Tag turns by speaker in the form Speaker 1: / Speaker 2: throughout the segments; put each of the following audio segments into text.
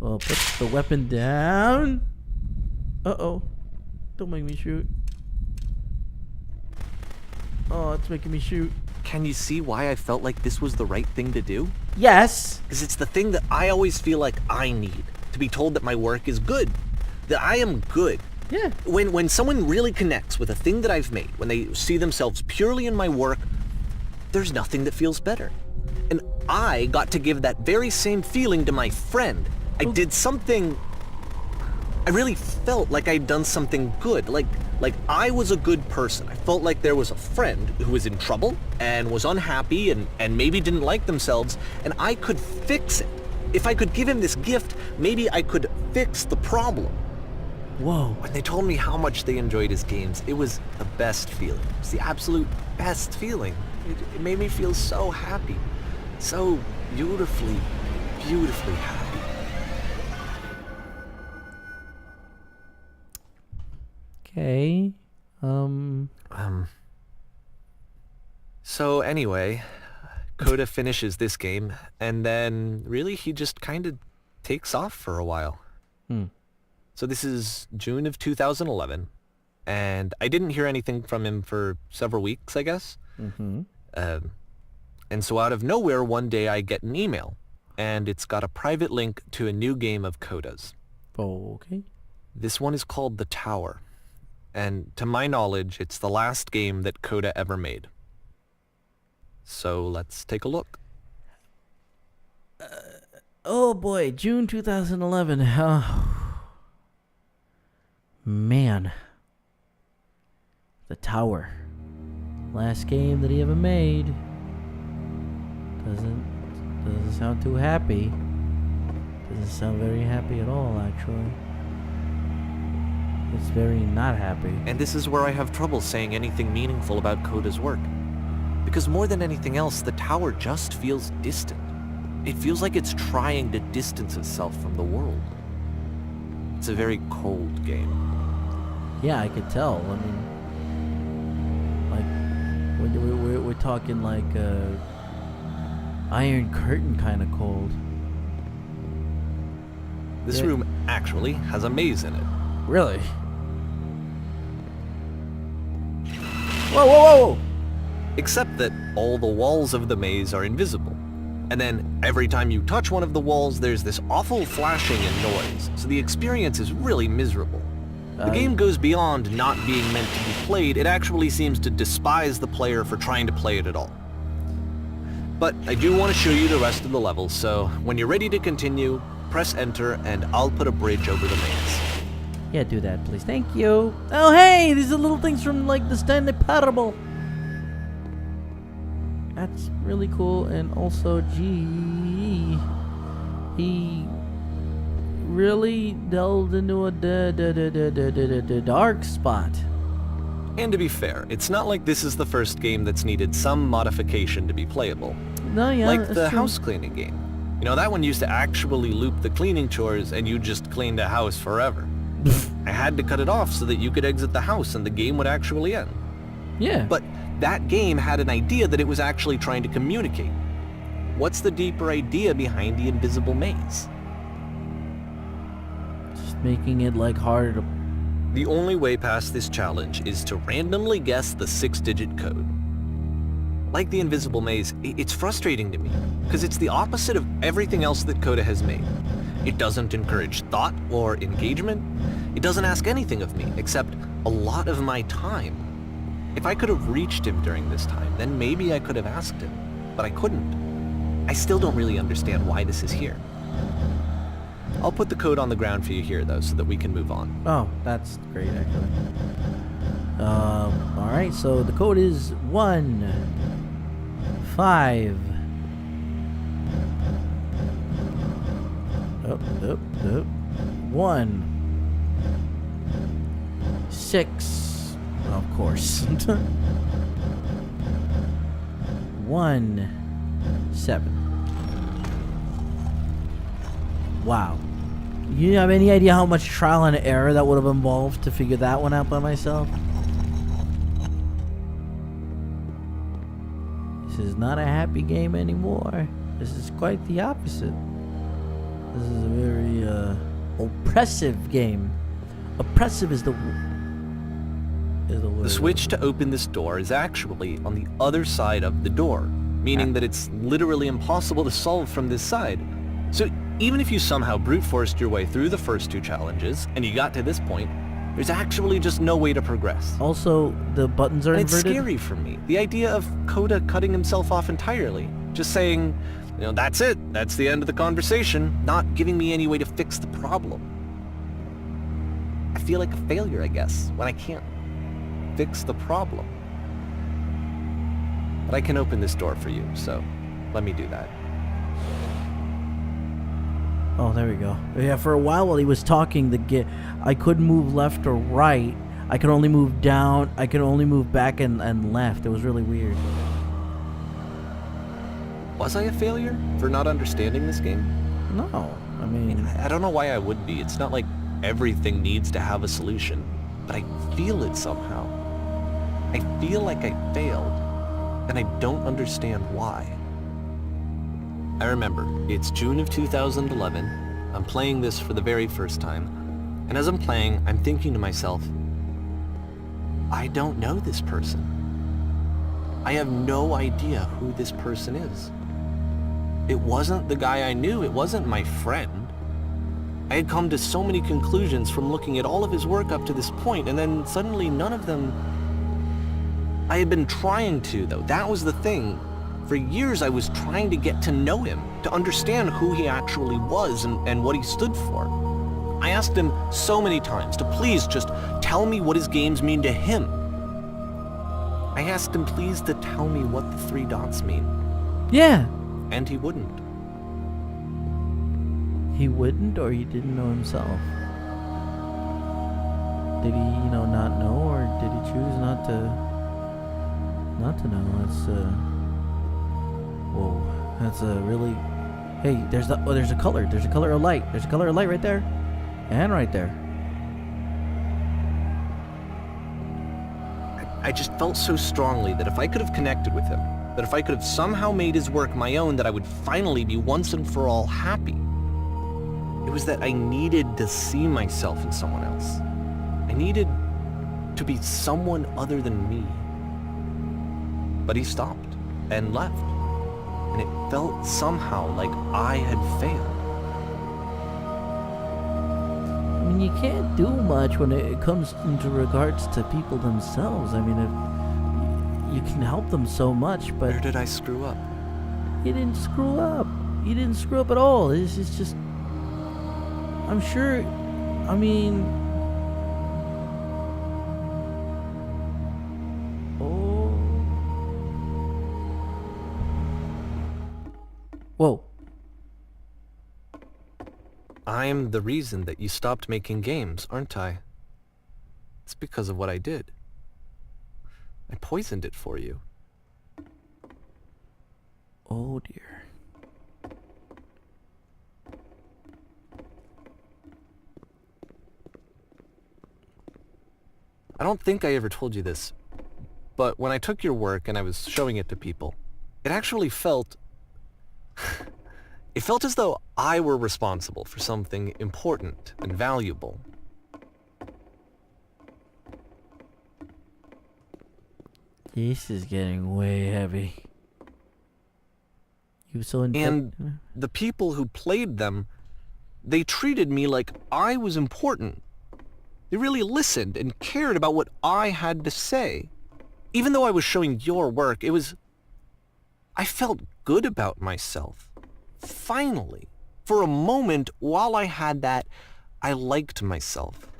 Speaker 1: Well, put the weapon down. Uh-oh. Don't make me shoot. Oh, it's making me shoot.
Speaker 2: Can you see why I felt like this was the right thing to do?
Speaker 1: Yes.
Speaker 2: Because it's the thing that I always feel like I need. To be told that my work is good. That I am good.
Speaker 1: Yeah.
Speaker 2: When someone really connects with a thing that I've made, when they see themselves purely in my work, there's nothing that feels better. And I got to give that very same feeling to my friend. I did something... I really felt like I'd done something good. Like I was a good person. I felt like there was a friend who was in trouble and was unhappy and maybe didn't like themselves, and I could fix it. If I could give him this gift, maybe I could fix the problem.
Speaker 1: Whoa.
Speaker 2: When they told me how much they enjoyed his games, it was the best feeling. It was the absolute best feeling. It made me feel so happy. So beautifully, beautifully happy.
Speaker 1: Okay.
Speaker 2: So anyway, Coda finishes this game, and then really he just kind of takes off for a while. So this is June of 2011, and I didn't hear anything from him for several weeks, I guess. And so out of nowhere, one day I get an email, and it's got a private link to a new game of Coda's.
Speaker 1: Okay.
Speaker 2: This one is called The Tower, and to my knowledge, it's the last game that Coda ever made. So let's take a look.
Speaker 1: Oh boy, June 2011. Man. The Tower. Last game that he ever made. Doesn't sound too happy. Doesn't sound very happy at all, actually. It's very not happy.
Speaker 2: And this is where I have trouble saying anything meaningful about Coda's work. Because more than anything else, The Tower just feels distant. It feels like it's trying to distance itself from the world. It's a very cold game.
Speaker 1: Yeah, I could tell. I mean, like, we're talking like Iron Curtain kind of cold.
Speaker 2: This room actually has a maze in it.
Speaker 1: Really? Whoa, whoa, whoa!
Speaker 2: Except that all the walls of the maze are invisible. And then every time you touch one of the walls, there's this awful flashing and noise. So the experience is really miserable. The game goes beyond not being meant to be played. It actually seems to despise the player for trying to play it at all. But I do want to show you the rest of the levels, so when you're ready to continue, press enter and I'll put a bridge over the maze.
Speaker 1: Yeah, do that, please. Thank you. Oh, hey! These are little things from, like, the Stanley Parable. That's really cool, and also, gee, he really delved into a dark spot.
Speaker 2: And to be fair, it's not like this is the first game that's needed some modification to be playable.
Speaker 1: No, yeah,
Speaker 2: like
Speaker 1: that's
Speaker 2: the
Speaker 1: true.
Speaker 2: house cleaning game. You know, that one used to actually loop the cleaning chores and you just cleaned a house forever. I had to cut it off so that you could exit the house and the game would actually end.
Speaker 1: Yeah.
Speaker 2: But that game had an idea that it was actually trying to communicate. What's the deeper idea behind the invisible maze?
Speaker 1: Just making it, like, harder to...
Speaker 2: The only way past this challenge is to randomly guess the 6-digit code. Like the invisible maze, it's frustrating to me, because it's the opposite of everything else that Coda has made. It doesn't encourage thought or engagement. It doesn't ask anything of me, except a lot of my time. If I could have reached him during this time, then maybe I could have asked him, but I couldn't. I still don't really understand why this is here. I'll put the code on the ground for you here, though, so that we can move on.
Speaker 1: Oh, that's great, actually. Alright, so the code is 1 5 1 6, of course. 1 7. Wow. You have any idea how much trial and error that would have involved to figure that one out by myself? This is not a happy game anymore. This is quite the opposite. This is a very, oppressive game. Oppressive is the word.
Speaker 2: The switch to open this door is actually on the other side of the door, meaning that it's literally impossible to solve from this side. So even if you somehow brute forced your way through the first 2 challenges, and you got to this point, there's actually just no way to progress.
Speaker 1: Also, the buttons are
Speaker 2: And it's
Speaker 1: inverted.
Speaker 2: scary for me. The idea of Coda cutting himself off entirely. Just saying, that's it. That's the end of the conversation. Not giving me any way to fix the problem. I feel like a failure, I guess, when I can't fix the problem. But I can open this door for you, so let me do that.
Speaker 1: Oh, there we go. Yeah, for a while he was talking, I couldn't move left or right. I could only move down. I could only move back and left. It was really weird.
Speaker 2: Was I a failure for not understanding this game?
Speaker 1: No, I mean,
Speaker 2: I don't know why I would be. It's not like everything needs to have a solution, but I feel it somehow. I feel like I failed, and I don't understand why. I remember, it's June of 2011. I'm playing this for the very first time, and as I'm playing, I'm thinking to myself, I don't know this person. I have no idea who this person is. It wasn't the guy I knew. It wasn't my friend. I had come to so many conclusions from looking at all of his work up to this point, and then suddenly none of them... I had been trying to, though. That was the thing. For years I was trying to get to know him, to understand who he actually was and what he stood for. I asked him so many times to please just tell me what his games mean to him. I asked him please to tell me what the 3 dots mean.
Speaker 1: yeah.
Speaker 2: And he wouldn't.
Speaker 1: He wouldn't, or he didn't know himself. Did he, not know, or did he choose not to know? That's whoa. That's a really. Hey, there's a color. There's a color of light. There's a color of light right there, and right there.
Speaker 2: I just felt so strongly that if I could have connected with him, that if I could have somehow made his work my own, that I would finally be once and for all happy. It was that I needed to see myself in someone else. I needed to be someone other than me. But he stopped and left, and it felt somehow like I had failed.
Speaker 1: I mean, you can't do much when it comes into regards to people themselves. I mean, you can help them so much, but
Speaker 2: Where did I screw up?
Speaker 1: you didn't screw up. You didn't screw up at all. This is just... I'm sure... I mean... Oh... Whoa.
Speaker 2: I'm the reason that you stopped making games, aren't I? It's because of what I did. I poisoned it for you.
Speaker 1: Oh dear.
Speaker 2: I don't think I ever told you this, but when I took your work and I was showing it to people, it actually felt... it felt as though I were responsible for something important and valuable.
Speaker 1: This is getting way heavy. You so
Speaker 2: And the people who played them, they treated me like I was important. They really listened and cared about what I had to say. Even though I was showing your work, I felt good about myself. Finally. For a moment, while I had that, I liked myself.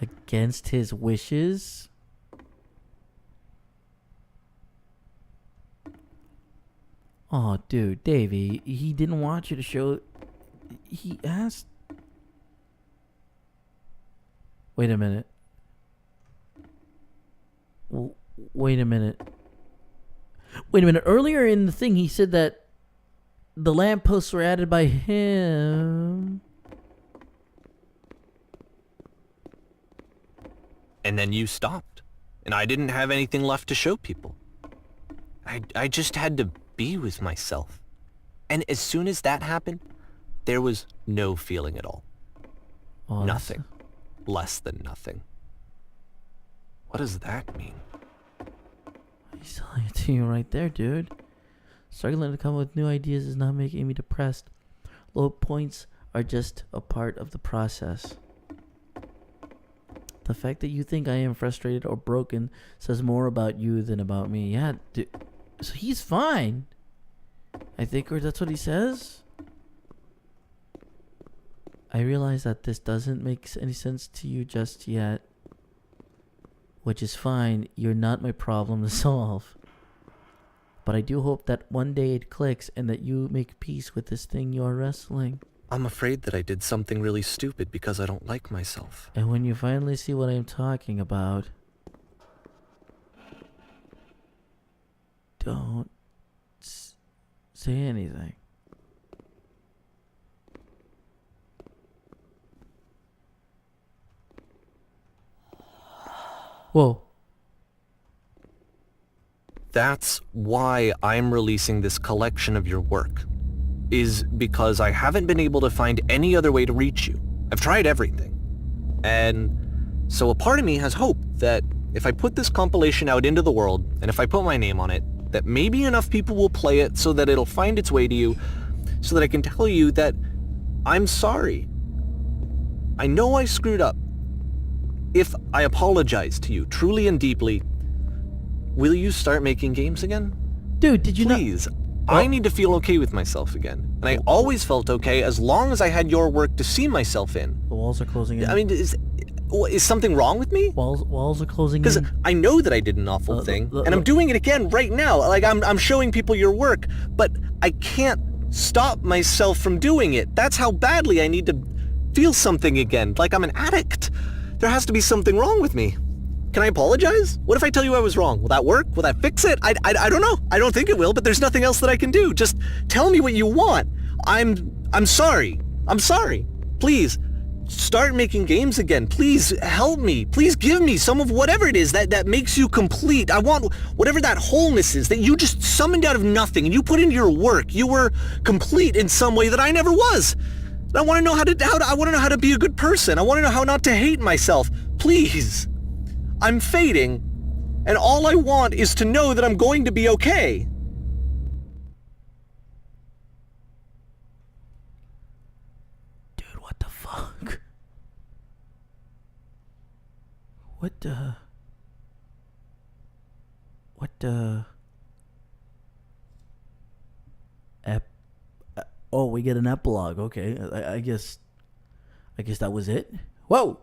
Speaker 1: against his wishes. Oh, dude, Davey, he didn't want you to show... He asked... Wait a minute. Wait a minute. Wait a minute. Earlier in the thing, he said that the lampposts were added by him.
Speaker 2: And then you stopped. And I didn't have anything left to show people. I just had to be with myself. And as soon as that happened, There was no feeling at all.
Speaker 1: Oh, that's-
Speaker 2: Nothing. Less than nothing. What does that mean?
Speaker 1: He's telling it to you right there, dude. Struggling to come up with new ideas is not making me depressed. Low points are just a part of the process. The fact that you think I am frustrated or broken says more about you than about me. Yeah, dude. So he's fine. I think, or that's what he says. I realize that this doesn't make any sense to you just yet. Which is fine. You're not my problem to solve. But I do hope that one day it clicks and that you make peace with this thing you are wrestling.
Speaker 2: I'm afraid that I did something really stupid because I don't like myself.
Speaker 1: And when you finally see what I'm talking about, don't say anything. Whoa.
Speaker 2: That's why I'm releasing this collection of your work, is because I haven't been able to find any other way to reach you. I've tried everything. And so a part of me has hope that if I put this compilation out into the world, and if I put my name on it, that maybe enough people will play it so that it'll find its way to you, so that I can tell you that I'm sorry. I know I screwed up. If I apologize to you truly and deeply, will you start making games again?
Speaker 1: Dude, did you not?
Speaker 2: Please. I need to feel okay with myself again. And I always felt okay as long as I had your work to see myself in.
Speaker 1: The walls are closing in.
Speaker 2: I mean, is something wrong with me?
Speaker 1: Walls are closing
Speaker 2: Because
Speaker 1: in.
Speaker 2: I know that I did an awful thing, and I'm doing it again right now. Like, I'm showing people your work, but I can't stop myself from doing it. That's how badly I need to feel something again, like I'm an addict. There has to be something wrong with me. Can I apologize? What if I tell you I was wrong? Will that work? Will that fix it? I don't know. I don't think it will, but there's nothing else that I can do. Just tell me what you want. I'm sorry. I'm sorry. Please, start making games again. Please help me. Please give me some of whatever it is that makes you complete. I want whatever that wholeness is that you just summoned out of nothing and you put into your work. You were complete in some way that I never was. I want to know I want to know how to be a good person. I want to know how not to hate myself. Please. I'm fading, and all I want is to know that I'm going to be okay.
Speaker 1: Dude, what the fuck? What the... Oh, we get an epilogue. Okay, I guess that was it. Whoa.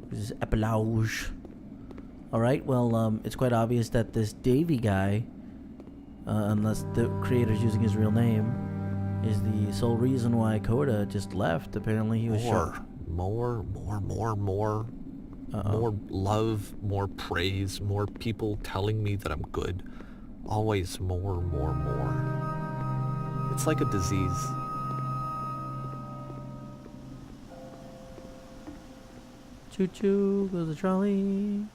Speaker 1: This is epilogue. All right. Well, it's quite obvious that this Davey guy, unless the creator's using his real name, is the sole reason why Coda just left. Apparently, he was
Speaker 2: More love, more praise, more people telling me that I'm good. Always more. It's like a disease.
Speaker 1: Choo choo goes the trolley.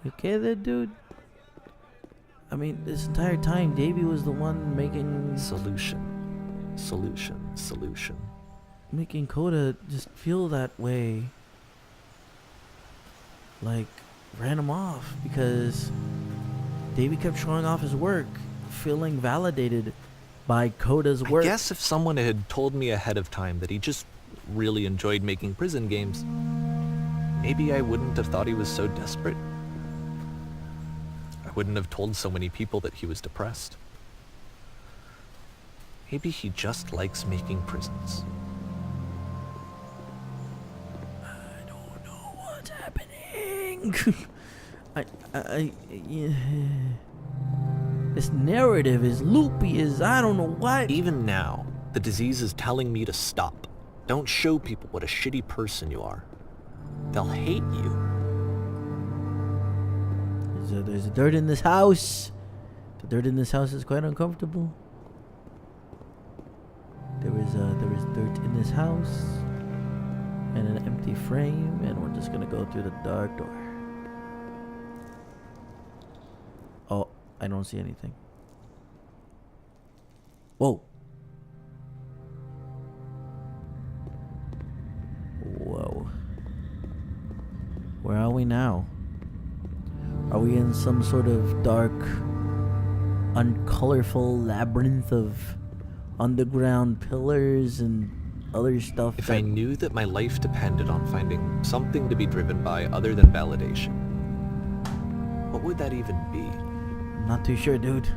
Speaker 1: You okay there, dude? I mean, this entire time, Davey was the one making...
Speaker 2: Solution.
Speaker 1: Making Coda just feel that way. Like, ran him off because Davey kept showing off his work, feeling validated by Coda's work.
Speaker 2: I guess if someone had told me ahead of time that he just really enjoyed making prison games, maybe I wouldn't have thought he was so desperate. I wouldn't have told so many people that he was depressed. Maybe he just likes making prisons.
Speaker 1: I don't know what's happening. Yeah. This narrative is loopy as I don't know what.
Speaker 2: Even now, the disease is telling me to stop. Don't show people what a shitty person you are. They'll hate you.
Speaker 1: There's dirt in this house. The dirt in this house is quite uncomfortable. there is dirt in this house and an empty frame, and we're just gonna go through the dark door. Oh, I don't see anything. Whoa. Whoa. Where are we now? Are we in some sort of dark, uncolorful labyrinth of underground pillars and other stuff?
Speaker 2: If I knew that my life depended on finding something to be driven by other than validation, what would that even be?
Speaker 1: I'm not too sure, dude.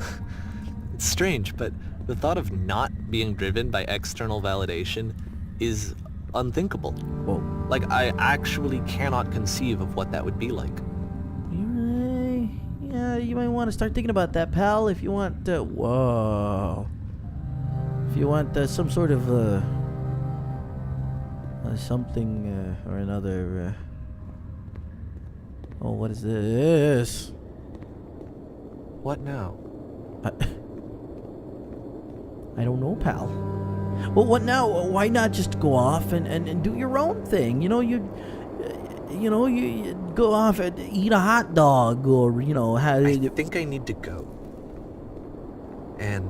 Speaker 2: It's strange, but the thought of not being driven by external validation is unthinkable.
Speaker 1: Whoa.
Speaker 2: Like, I actually cannot conceive of what that would be like.
Speaker 1: Yeah, you might want to start thinking about that, pal, if you want whoa. If you want some sort of something or another oh, what is this?
Speaker 2: What now?
Speaker 1: I don't know, pal. Well, what now? Why not just go off and do your own thing? You go off and eat a hot dog, or
Speaker 2: I think I need to go. And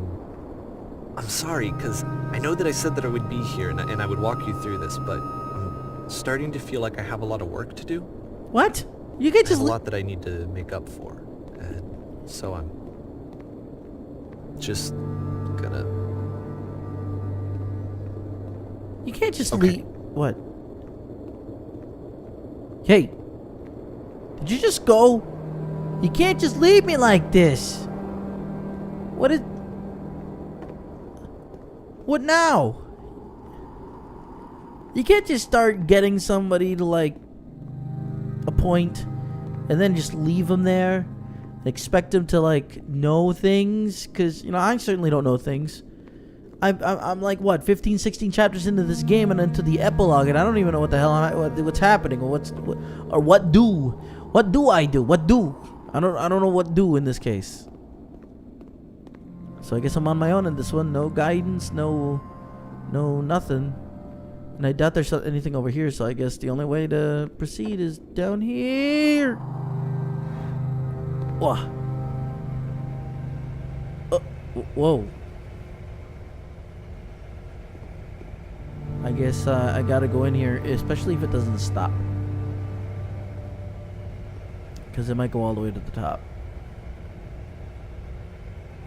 Speaker 2: I'm sorry, because I know that I said that I would be here and I would walk you through this, but I'm starting to feel like I have a lot of work to do.
Speaker 1: What? You can
Speaker 2: I
Speaker 1: just
Speaker 2: have a lot that I need to make up for, and so I'm just gonna...
Speaker 1: You can't just
Speaker 2: Okay.
Speaker 1: leave. What? Hey, did you just go? You can't just leave me like this. What now? You can't just start getting somebody to a point and then just leave them there and expect them to know things, because I certainly don't know things. I'm like, what, 15, 16 chapters into this game and into the epilogue, and I don't even know what the hell what's happening, or what do I do? I don't know what do in this case. So I guess I'm on my own in this one. No guidance, no nothing. And I doubt there's anything over here, so I guess the only way to proceed is down here. Whoa. Whoa. I guess I gotta go in here, especially if it doesn't stop. Because it might go all the way to the top.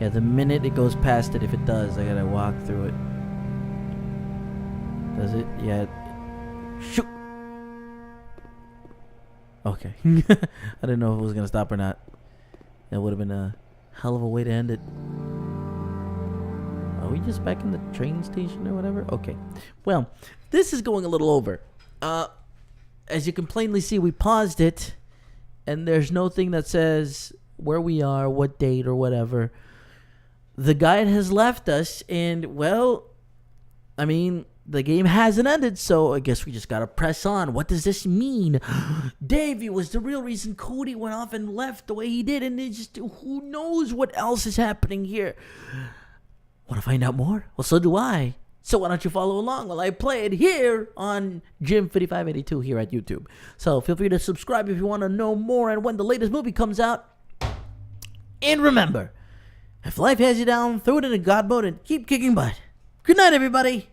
Speaker 1: Yeah, the minute it goes past it, if it does, I gotta walk through it. Does it? Yeah. Shoot! Okay. I didn't know if it was gonna stop or not. That would have been a hell of a way to end it. Are we just back in the train station or whatever? Okay. Well, this is going a little over. As you can plainly see, we paused it, and there's no thing that says where we are, what date, or whatever. The guide has left us, and, well, I mean, the game hasn't ended, so I guess we just gotta press on. What does this mean? Davey was the real reason Cody went off and left the way he did, and it just, who knows what else is happening here. Want to find out more? Well, so do I. So why don't you follow along while I play it here on Jim5582 here at YouTube. So feel free to subscribe if you want to know more and when the latest movie comes out. And remember, if life has you down, throw it in a God mode and keep kicking butt. Good night, everybody.